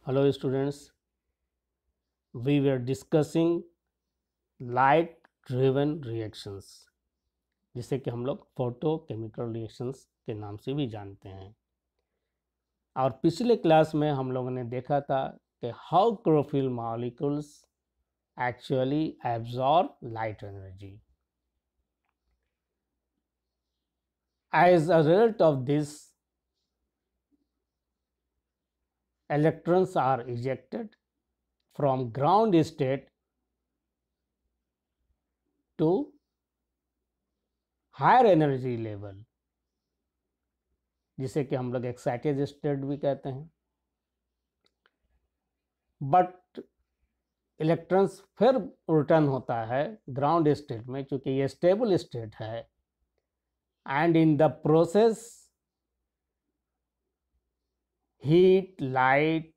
Hello students, we were discussing light driven reactions जिसे कि हम लोग फोटोकेमिकल रिएक्शंस के नाम से भी जानते हैं। और पिछले क्लास में हम लोगों ने देखा था कि how chlorophyll molecules actually absorb light energy. As a result of this electrons are ejected from ground state to higher energy level जिसे कि हम लोग एक्साइटेड स्टेट भी कहते हैं। बट इलेक्ट्रॉन्स फिर रिटर्न होता है ग्राउंड स्टेट में, क्योंकि ये स्टेबल स्टेट है। And in the process heat light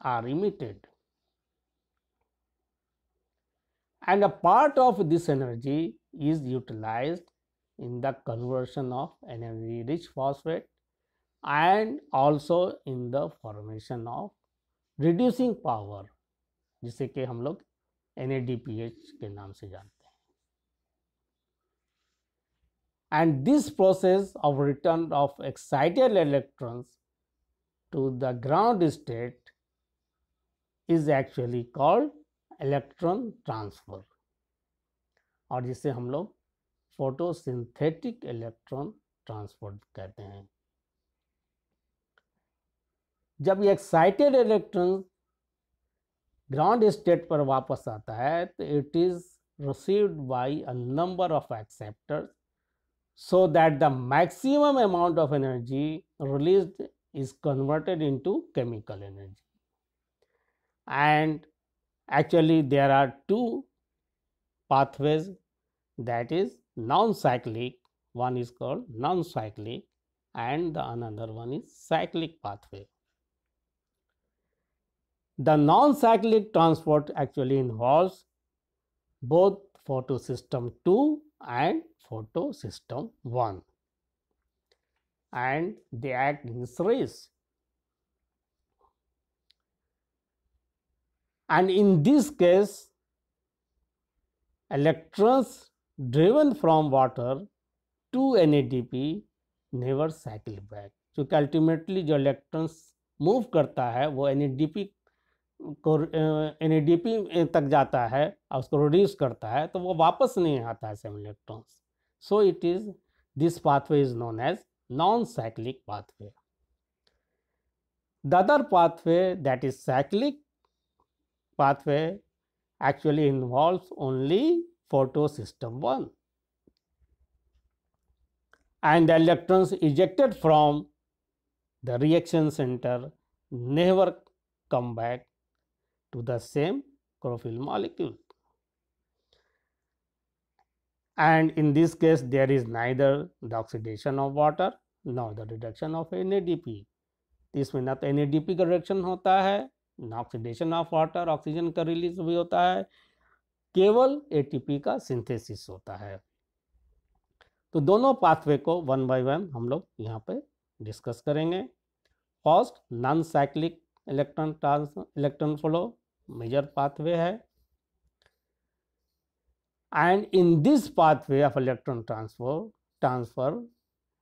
are emitted and a part of this energy is utilized in the conversion of energy rich phosphate and also in the formation of reducing power जिसे कि हम लोग NADPH के नाम से जानते हैं। And this process of return of excited electrons to the ground state is actually called electron transfer, और जिसे हम लोग फोटोसिंथेटिक इलेक्ट्रॉन ट्रांसफर कहते हैं। जब ये एक्साइटेड इलेक्ट्रॉन ग्राउंड स्टेट पर वापस आता है तो it is received by a number of acceptors so that the maximum amount of energy released is converted into chemical energy. And actually there are two pathways, that is non-cyclic, one is called non-cyclic and the another one is cyclic pathway. The non-cyclic transport actually involves both photosystem 2 and photosystem 1, and they act in series. And in this case electrons driven from water to NADP never cycle back, क्योंकि ultimately जो electrons move करता है वो NADP को NADP तक जाता है और उसको रिड्यूस करता है, तो वो वापस नहीं आता है same electrons. So it is this pathway is known as non cyclic pathway. The other pathway that is cyclic pathway actually involves only photosystem 1, and the electrons ejected from the reaction center never come back to the same chlorophyll molecule. And in this case there is neither the oxidation of water nor the reduction of NADP. इसमें ना तो NADP का reduction होता है ना oxidation of water, oxygen का release भी होता है, केवल ATP का सिंथेसिस होता है। तो दोनों पाथवे को वन बाय वन हम लोग यहाँ पे डिस्कस करेंगे। First non cyclic electron flow major pathway है, and in this pathway of electron transfer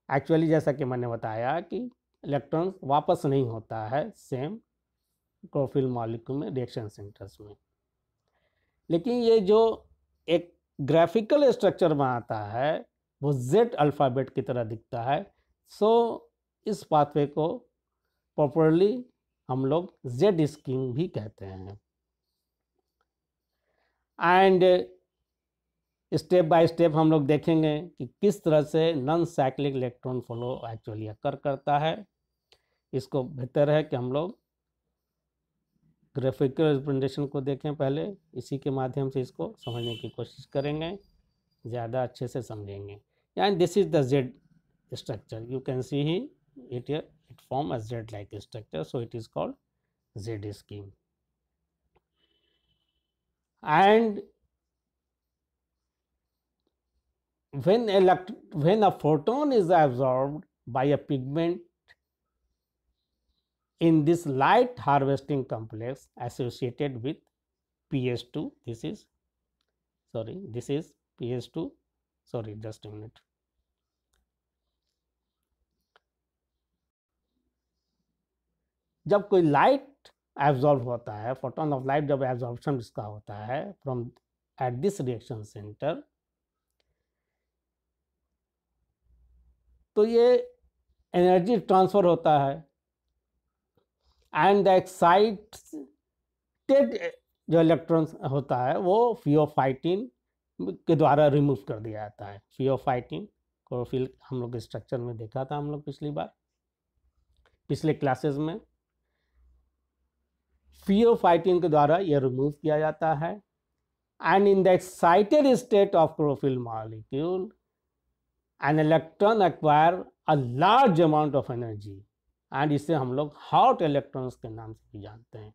actually जैसा कि मैंने बताया कि इलेक्ट्रॉन वापस नहीं होता है सेम क्लोरोफिल मॉलिक्यूल में रिएक्शन सेंटर्स में, लेकिन ये जो एक ग्राफिकल स्ट्रक्चर में आता है वो जेड अल्फ़ाबेट की तरह दिखता है। सो इस पाथवे को प्रॉपरली हम लोग जेड स्कीम भी कहते हैं। एंड स्टेप बाय स्टेप हम लोग देखेंगे कि किस तरह से non cyclic electron flow actually occur करता है। इसको बेहतर है कि हम लोग ग्राफिकल रिप्रेजेंटेशन को देखें पहले, इसी के माध्यम से इसको समझने की कोशिश करेंगे, ज़्यादा अच्छे से समझेंगे। And this is the Z structure, you can see it here, it form a Z like structure, so it is called Z scheme. And when a photon is absorbed by a pigment in this light harvesting complex associated with PS2. This is PS2. Sorry, just a minute. जब कोई light absorb होता है, photon of light जब absorption इसका होता है from at this reaction centre, तो ये एनर्जी ट्रांसफर होता है एंड द एक्साइटेड जो इलेक्ट्रॉन्स होता है वो फियोफाइटिन के द्वारा रिमूव कर दिया जाता है। फियोफाइटिन क्लोरोफिल हम लोग स्ट्रक्चर में देखा था हम लोग पिछले क्लासेस में। फियोफाइटिन के द्वारा यह रिमूव किया जाता है and in the excited state of chlorophyll molecule an electron acquire a large amount of energy, and इसे हम लोग हॉट इलेक्ट्रॉन्स के नाम से भी जानते हैं।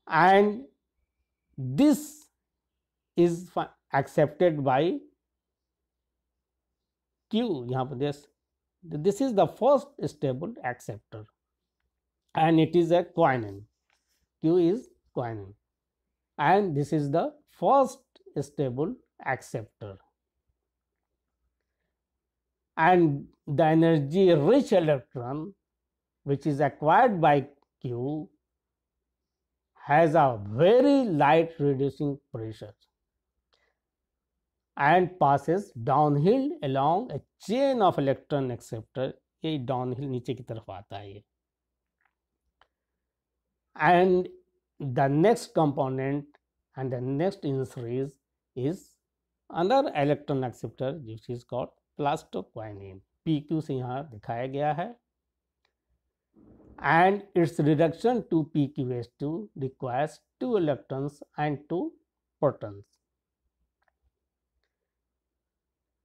And this is accepted by Q, यहाँ पर this is the first stable acceptor and it is a quinine. Q is quinine and this is the first stable acceptor, and the energy rich electron which is acquired by Q has a very light reducing pressure and passes downhill along a chain of electron acceptor. ये downhill नीचे की तरफ आता है ये, and the next component and the next in series is another electron acceptor which is called plastoquinine. PQ से यहाँ दिखाया गया है, and its reduction to PQS2 requires 2 electrons and 2 protons.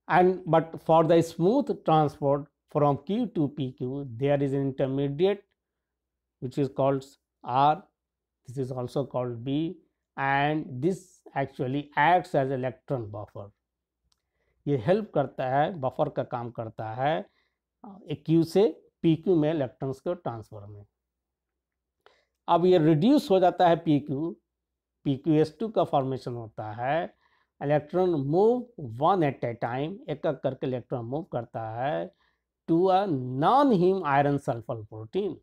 And but for the smooth transport from Q to PQ, there is an intermediate which is called R, this is also called B, and this actually acts as electron buffer. ये help करता है, buffer का काम करता है Q से PQ में electrons को ट्रांसफर में। अब ये रिड्यूस हो जाता है PQS2 का फॉर्मेशन होता है, electron move one at a time, एक एक करके इलेक्ट्रॉन मूव करता है to a non heme iron sulphur protein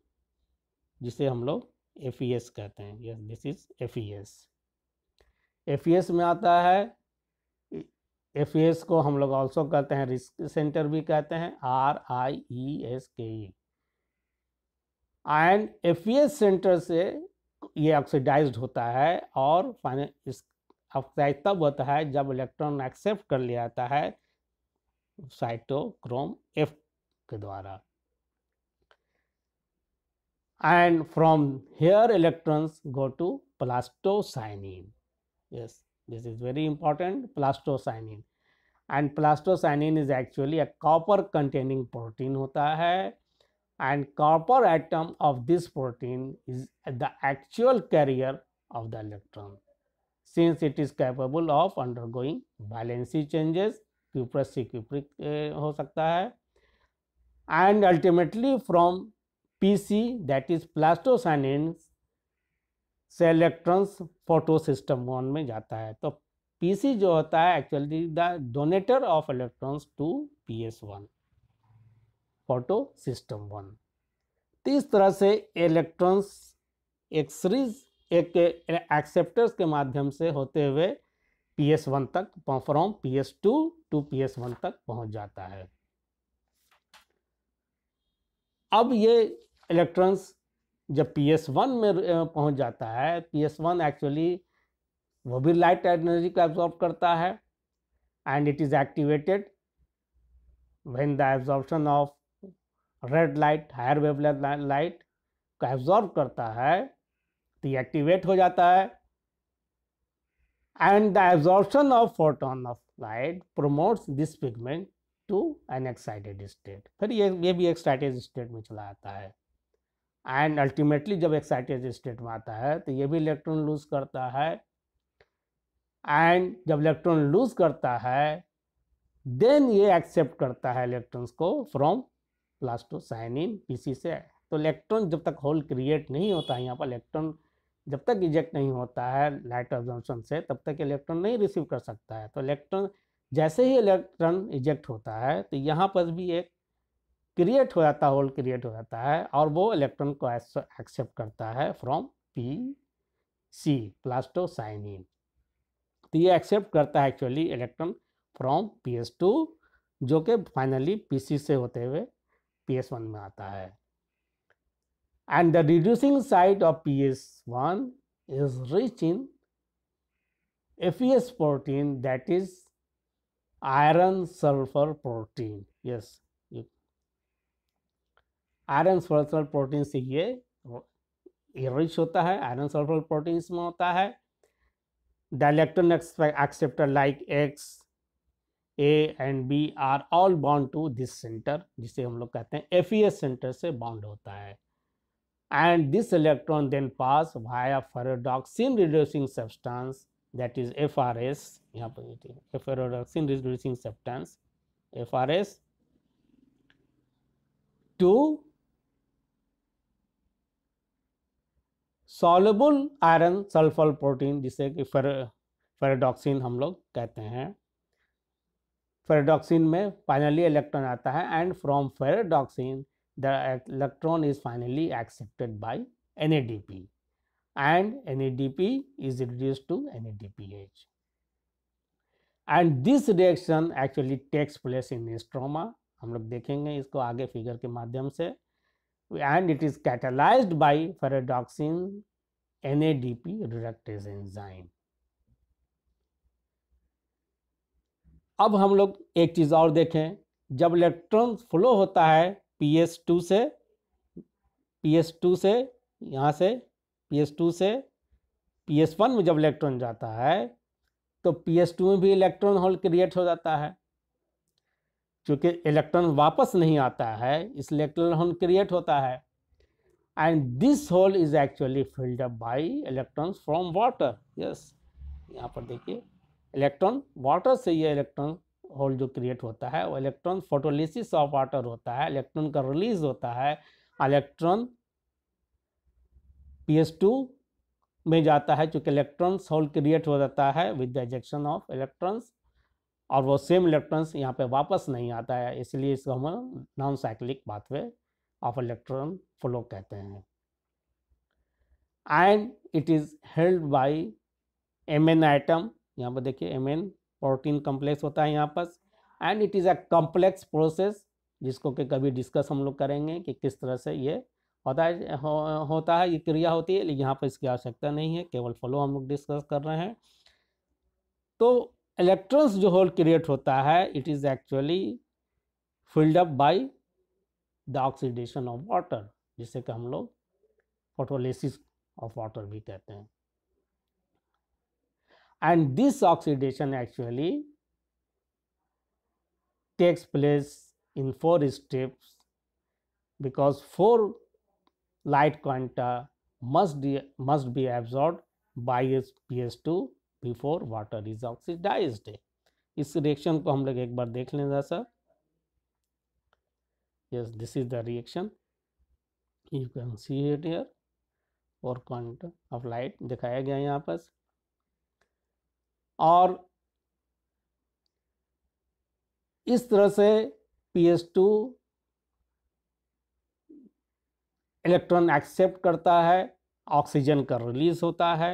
जिसे हम लोग FES कहते हैं। Yes, this is FES। FES में आता है, FES को हम लोग ऑल्सो कहते हैं रिस्क सेंटर भी कहते हैं, RIESKE, एंड FES सेंटर से ये ऑक्सीडाइज्ड होता है और इस ऑक्साइड तब होता है जब इलेक्ट्रॉन एक्सेप्ट कर लिया जाता है साइटोक्रोम F के द्वारा, and from here electrons go to plastocyanine. Yes, this is very important, plastocyanine, and plastocyanine is actually a copper containing protein होता है, and copper atom of this protein is the actual carrier of the electron since it is capable of undergoing valency changes, Q plus C Q हो सकता है, and ultimately from PC, that is plastocyanine से electrons photo system 1 में जाता है। तो PC जो होता है actually the donator of electrons to PS1 photo system 1। तो इस तरह से इलेक्ट्रॉन्स एक सीरीज एक एक्सेप्टर्स के माध्यम से होते हुए PS1 तक, फ्रॉम PS2 टू PS1 तक पहुंच जाता है। अब ये इलेक्ट्रॉन्स जब PS1 में पहुंच जाता है, PS1 एक्चुअली वो भी लाइट एनर्जी को एब्जॉर्ब करता है and it is activated when the absorption of red light, higher wavelength light को एब्जॉर्ब करता है तो ये एक्टिवेट हो जाता है and the absorption of photon of light promotes this pigment to an excited state. फिर ये भी एक्साइटेड स्टेट में चला आता है एंड अल्टीमेटली जब एक्साइटेड स्टेट में आता है तो ये भी इलेक्ट्रॉन लूज करता है, एंड जब इलेक्ट्रॉन लूज करता है देन ये एक्सेप्ट करता है इलेक्ट्रॉन्स को फ्रॉम प्लास्टोसाइनिन PC से। तो इलेक्ट्रॉन जब तक होल क्रिएट नहीं होता है, यहाँ पर इलेक्ट्रॉन जब तक इजेक्ट नहीं होता है लाइट अब्जॉर्प्शन से तब तक इलेक्ट्रॉन नहीं रिसीव कर सकता है। तो इलेक्ट्रॉन जैसे ही इलेक्ट्रॉन इजेक्ट होता है तो यहाँ पर भी एक क्रिएट हो जाता है, होल क्रिएट हो जाता है और वो इलेक्ट्रॉन को एक्सेप्ट करता है फ्रॉम पी सी प्लास्टोसाइनिन। तो ये एक्सेप्ट करता है एक्चुअली इलेक्ट्रॉन फ्रॉम PS2 जो कि फाइनली PC से होते हुए PS1 में आता है। And the reducing site of PS1 is rich in FeS protein, that is iron sulfur protein. Yes, iron sulphur protein से ये रिच होता है, आयरन सल्फर प्रोटीन इसमें होता है। The electron acceptor like X, A and B are all bound to this centre, जिसे हम लोग कहते हैं FeS सेंटर से बॉन्ड होता है। And this electron then pass via ferredoxin reducing substance, that is FRS, यहाँ पर ferredoxin reducing substance FRS, to soluble iron sulfur protein, जिसे कि ferredoxin हम लोग कहते हैं। ferredoxin में फाइनली इलेक्ट्रॉन आता है and from ferredoxin the electron is finally accepted by NADP and NADP is reduced to NADPH, and this reaction actually takes place in stroma। हम लोग देखेंगे इसको आगे फिगर के माध्यम से। and it is catalyzed by ferredoxin NADP reductase enzyme। अब हम लोग एक चीज और देखें, जब इलेक्ट्रॉन फ्लो होता है PS2 से यहाँ से PS2 से PS1 में जब इलेक्ट्रॉन जाता है तो PS2 में भी इलेक्ट्रॉन होल क्रिएट हो जाता है। क्योंकि इलेक्ट्रॉन वापस नहीं आता है इस इलेक्ट्रॉन होल क्रिएट होता है। And this hole is actually filled up by electrons from water. Yes, यहाँ पर देखिए इलेक्ट्रॉन वाटर से ये इलेक्ट्रॉन होल जो क्रिएट होता है वो इलेक्ट्रॉन फोटोलिसिस ऑफ वाटर होता है, इलेक्ट्रॉन का रिलीज होता है, इलेक्ट्रॉन PS2 में जाता है क्योंकि इलेक्ट्रॉन्स होल क्रिएट हो जाता है with the ejection of electrons, और वो सेम इलेक्ट्रॉन्स यहाँ पे वापस नहीं आता है, इसलिए इसको हम non cyclic pathway of electron flow कहते हैं। And it is held by MN item, यहाँ पर देखिए MN प्रोटीन कम्प्लेक्स होता है यहाँ पर। And it is a complex process जिसको कि कभी डिस्कस हम लोग करेंगे कि किस तरह से ये होता है ये क्रिया होती है, लेकिन यहाँ पर इसकी आवश्यकता नहीं है, केवल फ्लो हम लोग डिस्कस कर रहे हैं। तो इलेक्ट्रॉन्स जो होल क्रिएट होता है it is actually filled up by the oxidation of water, जिसे कि हम लोग फोटोलिसिस ऑफ वाटर भी कहते हैं। And this oxidation actually takes place in 4 steps because 4 light quanta must be absorbed by PS2 before water is oxidized। इस reaction को हम लोग एक बार देख लें sir. Yes, this is the reaction, you can see it here। 4 quanta of light दिखाया गया यहाँ पर, और इस तरह से PS2 इलेक्ट्रॉन एक्सेप्ट करता है, ऑक्सीजन का रिलीज होता है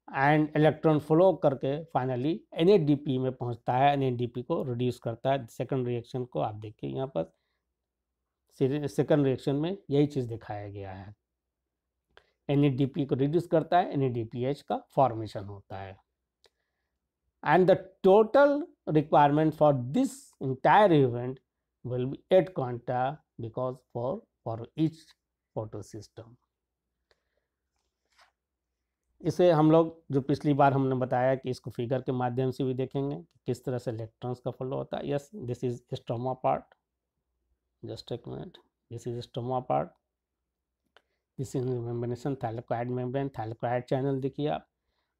एंड इलेक्ट्रॉन फ्लो करके फाइनली NADP में पहुंचता है, NADP को रिड्यूस करता है। सेकंड रिएक्शन को आप देखिए यहाँ पर, सेकंड रिएक्शन में यही चीज़ दिखाया गया है, NADP को रिड्यूस करता है, NADPH का फॉर्मेशन होता है। And the total requirement for this entire event will be 8 quanta because for each photosystem। इसे हम लोग जो पिछली बार हमने बताया कि इसको फिगर के माध्यम से भी देखेंगे कि किस तरह से इलेक्ट्रॉन्स का फ्लो होता है। Yes, this is stroma part, just एक minute, this is stroma part, this is membrane, thylakoid membrane, thylakoid channel देखिए आप।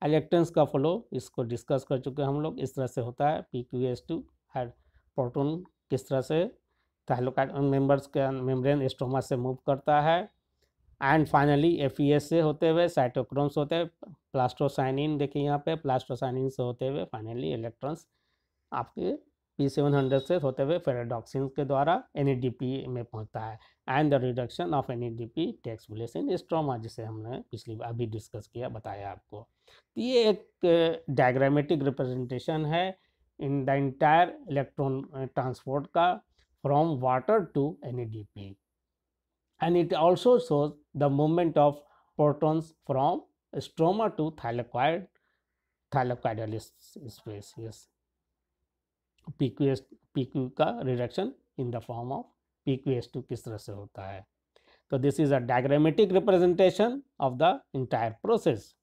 इलेक्ट्रॉन्स का फ्लो इसको डिस्कस कर चुके हैं हम लोग, इस तरह से होता है। PQS2 प्रोटॉन किस तरह से थाइलाकोइड मेंबर्स के मेम्ब्रेन स्ट्रोमा से मूव करता है एंड फाइनली एफईएस से होते हुए साइटोक्रोम्स होते हैं, प्लास्टोसाइनिन देखिए यहाँ पे, प्लास्टोसाइनिन से होते हुए फाइनली इलेक्ट्रॉन्स आपके P700 से होते हुए फेराडॉक्सिन के द्वारा NADP में पहुंचता है and the reduction of NADP takes place in stroma, जिसे हमने पिछली अभी डिस्कस किया, बताया आपको। तो ये एक डायग्रामेटिक रिप्रेजेंटेशन है in the entire electron transport का from water to NADP, and it also shows the movement of protons from stroma to thylakoidal space. Yes, PQ का reduction in the form of PQS2 किस तरह से होता है। तो this is a diagrammatic representation of the entire process.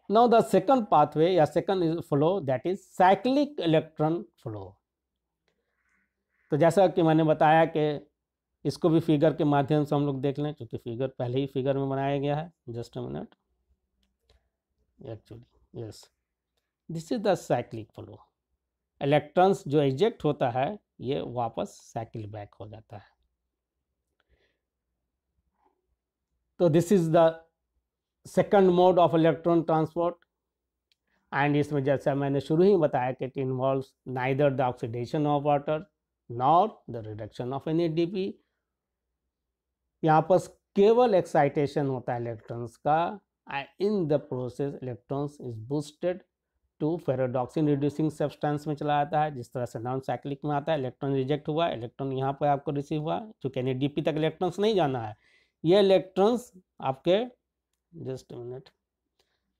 Now the second pathway या second flow that is cyclic electron flow. तो जैसा कि मैंने बताया कि इसको भी फिगर के माध्यम से हम लोग देख लें, क्योंकि फिगर पहले ही फिगर में बनाया गया है। Just a minute, actually yes, this is the cyclic flow. Electrons जो इजेक्ट होता है ये वापस साइकिल बैक हो जाता है। तो this is the second mode of electron transport and इसमें जैसा मैंने शुरू ही बताया कि it involves neither the oxidation of water nor the reduction of NADP। यहाँ पर केवल एक्साइटेशन होता है इलेक्ट्रॉन्स का, in the process electrons is boosted to ferredoxin reducing substance में चला जाता है, जिस तरह से नॉन साइक्लिक में आता है। इलेक्ट्रॉन रिजेक्ट हुआ, इलेक्ट्रॉन यहाँ पर आपको रिसीव हुआ, क्योंकि NADP तक इलेक्ट्रॉन्स नहीं जाना है। ये इलेक्ट्रॉन्स आपके जस्ट मिनट,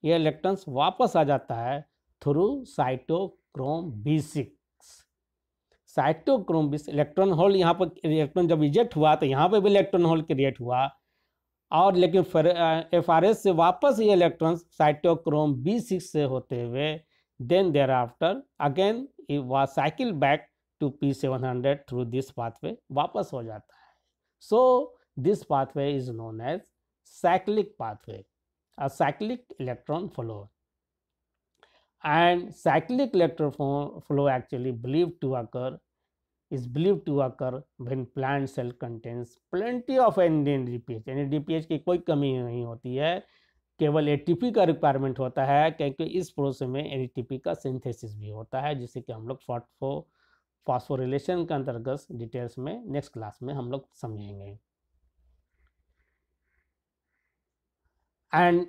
ये इलेक्ट्रॉन्स वापस आ जाता है through cytochrome B6। Cytochrome B6 electron hole, यहाँ पर इलेक्ट्रॉन जब इजेक्ट हुआ तो यहाँ पे भी इलेक्ट्रॉन होल क्रिएट हुआ, और लेकिन FRS से वापस ये इलेक्ट्रॉन्स साइटोक्रोम B6 से होते हुए then thereafter again it was cycle back to P700 through this pathway, वापस हो जाता है। So this pathway is known as cyclic pathway, a cyclic electron flow. And cyclic electron flow actually is believed to occur when plant cell contains plenty of NADPH। NADPH की कोई कमी नहीं होती है, केवल ATP का रिक्वायरमेंट होता है, क्योंकि इस प्रोसेस में ATP का सिंथेसिस भी होता है, जिसे कि हम लोग फॉस्फोरिलेशन के अंतर्गत डिटेल्स में नेक्स्ट क्लास में हम लोग समझेंगे। एंड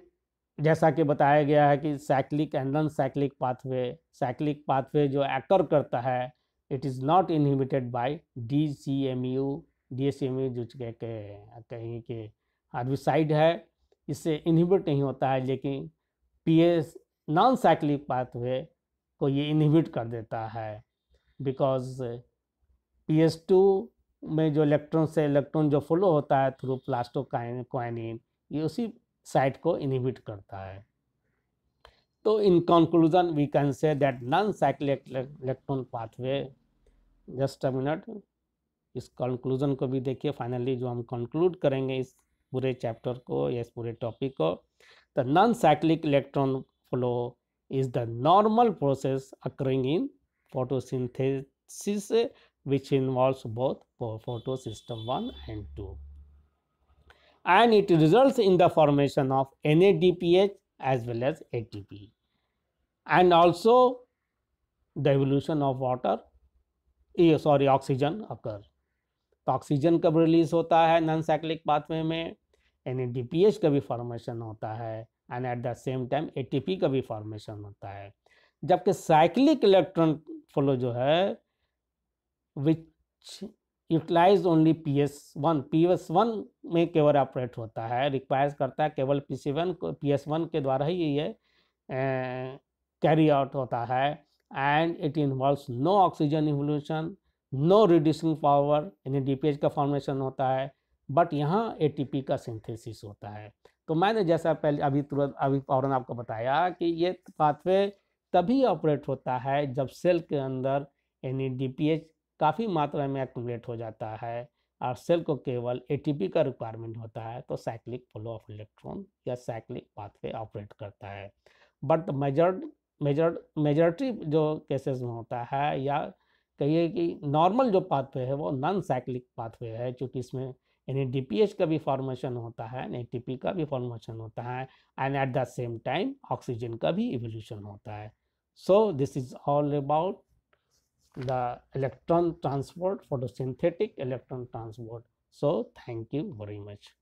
जैसा कि बताया गया है कि cyclic and non cyclic pathway जो एक्टर करता है, it is not inhibited by DCMU जो कहीं के हार्बिसाइड है, इससे इनहिबिट नहीं होता है, लेकिन PS नॉन साइक्लिक पाथवे को ये इनहिबिट कर देता है, बिकॉज PS2 में जो इलेक्ट्रॉन से इलेक्ट्रॉन जो फ्लो होता है थ्रू प्लास्टोकाइनिन, ये उसी साइट को इनहिबिट करता है। तो in conclusion we can say that non cyclic electron pathway, just a minute, इस कंक्लूजन को भी देखिए। फाइनली जो हम कंक्लूड करेंगे इस पूरे चैप्टर को या इस पूरे टॉपिक को, the non cyclic electron flow is the normal process occurring in photosynthesis which involves both photosystem 1 and 2, and it results in the formation of NADPH as well as ATP, and also the evolution of oxygen occur। तो oxygen कब release होता है non cyclic pathway में, NADPH का भी formation होता है, and at the same time ATP का भी फॉर्मेशन होता है। जबकि साइक्लिक इलेक्ट्रॉन फ्लो जो है विच यूटिलाइज ओनली PS1 में केवल ऑपरेट होता है, रिक्वायर्स करता है केवल PS1 के द्वारा ही ये कैरी आउट होता है, and it involves no oxygen evolution, no reducing power, NADPH का फॉर्मेशन होता है, बट यहाँ ATP का सिंथेसिस होता है। तो मैंने जैसा पहले अभी फौरन आपको बताया कि ये पाथवे तभी ऑपरेट होता है जब सेल के अंदर NADPH काफ़ी मात्रा में एक्यूमुलेट हो जाता है और सेल को केवल ATP का रिक्वायरमेंट होता है, तो साइक्लिक फ्लो ऑफ इलेक्ट्रॉन या साइक्लिक पाथवे ऑपरेट करता है। बट मेजॉरिटी जो केसेस में होता है या कहिए कि नॉर्मल जो पाथवे है वो नॉन साइक्लिक पाथवे है, क्योंकि इसमें NADPH का भी फॉर्मेशन होता है, ATP का भी फॉर्मेशन होता है, and at the same time oxygen का भी इवोल्यूशन होता है. So this is all about the electron transport, photosynthetic electron transport. So thank you very much.